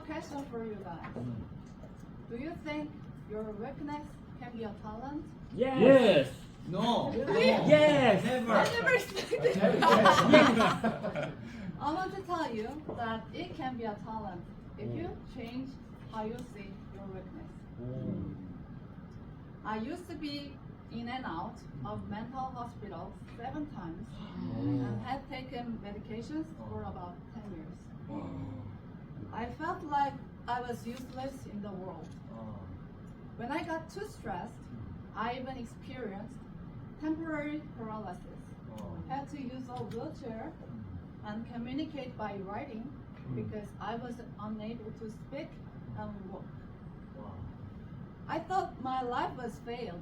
question for you guys. Do you think your weakness can be a talent? Yes. No. Yes. Never. I never expected Yes. I want to tell you that it can be a talent if you change how you see your weakness. I used to be in and out of mental hospitals 7 times and had taken medications for about 10 years. I felt like I was useless in the world. When I got too stressed, I even experienced temporary paralysis. Had to use a wheelchair and communicate by writing because I was unable to speak and walk. I thought my life was failed.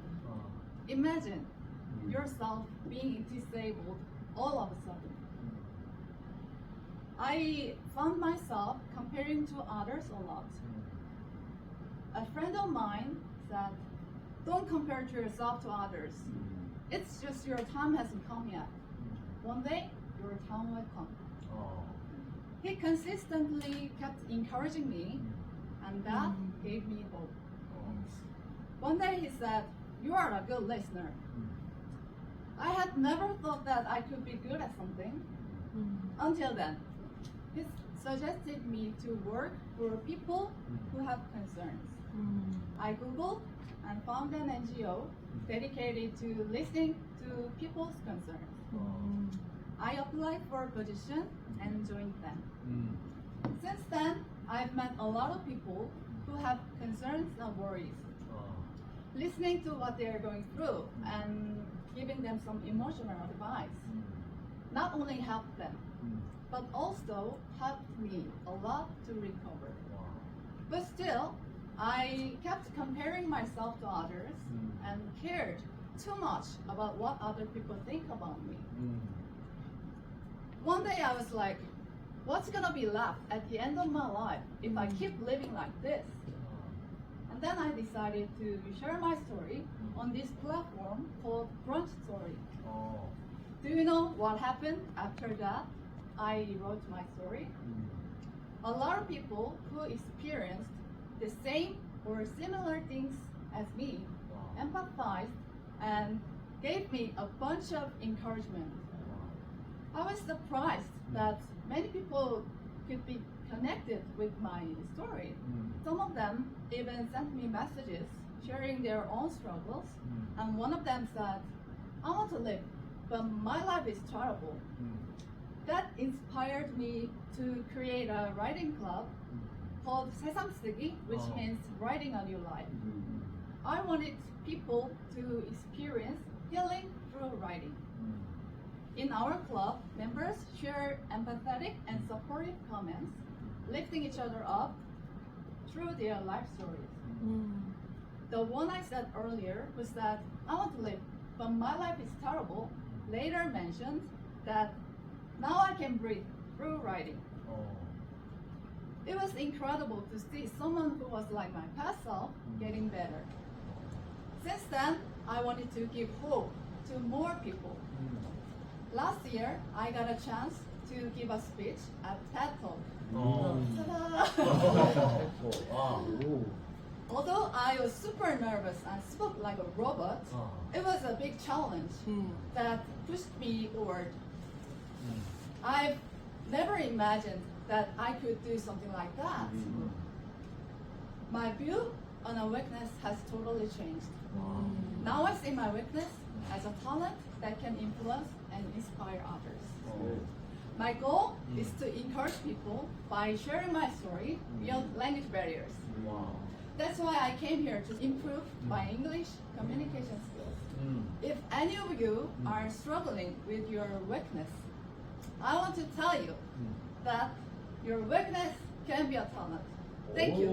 Imagine yourself being disabled all of a sudden. I found myself comparing to others a lot. A friend of mine said, "Don't compare to yourself to others. It's just your time hasn't come yet. One day, your time will come." He consistently kept encouraging me, and that gave me hope. One day he said, "You are a good listener." I had never thought that I could be good at something until then. He suggested me to work for people who have concerns. I Googled and found an NGO dedicated to listening to people's concerns. I applied for a position and joined them. Since then, I've met a lot of people who have concerns and worries. Listening to what they are going through and giving them some emotional advice not only helped them, but also helped me a lot to recover. But still, I kept comparing myself to others and cared too much about what other people think about me. One day I was like, what's gonna be left at the end of my life if I keep living like this? And then I decided to share my story on this platform called Front Story. Do you know what happened after that I wrote my story? A lot of people who experienced the same or similar things as me empathized and gave me a bunch of encouragement. I was surprised that many people could be connected with my story. Some of them even sent me messages sharing their own struggles, and one of them said, "I want to live, but my life is terrible." That inspired me to create a writing club called 새삼쓰기, which means writing a new life. I wanted people to experience healing through writing. In our club, members share empathetic and supportive comments, lifting each other up through their life stories. The one I said earlier was that I want to live, but my life is terrible, later mentioned that now I can breathe through writing. It was incredible to see someone who was like my past self getting better. Since then, I wanted to give hope to more people. Last year, I got a chance to give a speech at TED Talk. Although I was super nervous and spoke like a robot, it was a big challenge that pushed me forward. I've never imagined that I could do something like that. My view on a weakness has totally changed. Now I see my weakness as a talent that can influence and inspire others. My goal is to encourage people by sharing my story beyond language barriers. That's why I came here to improve my English communication skills. If any of you are struggling with your weakness, I want to tell you that your weakness can be a talent. Thank you.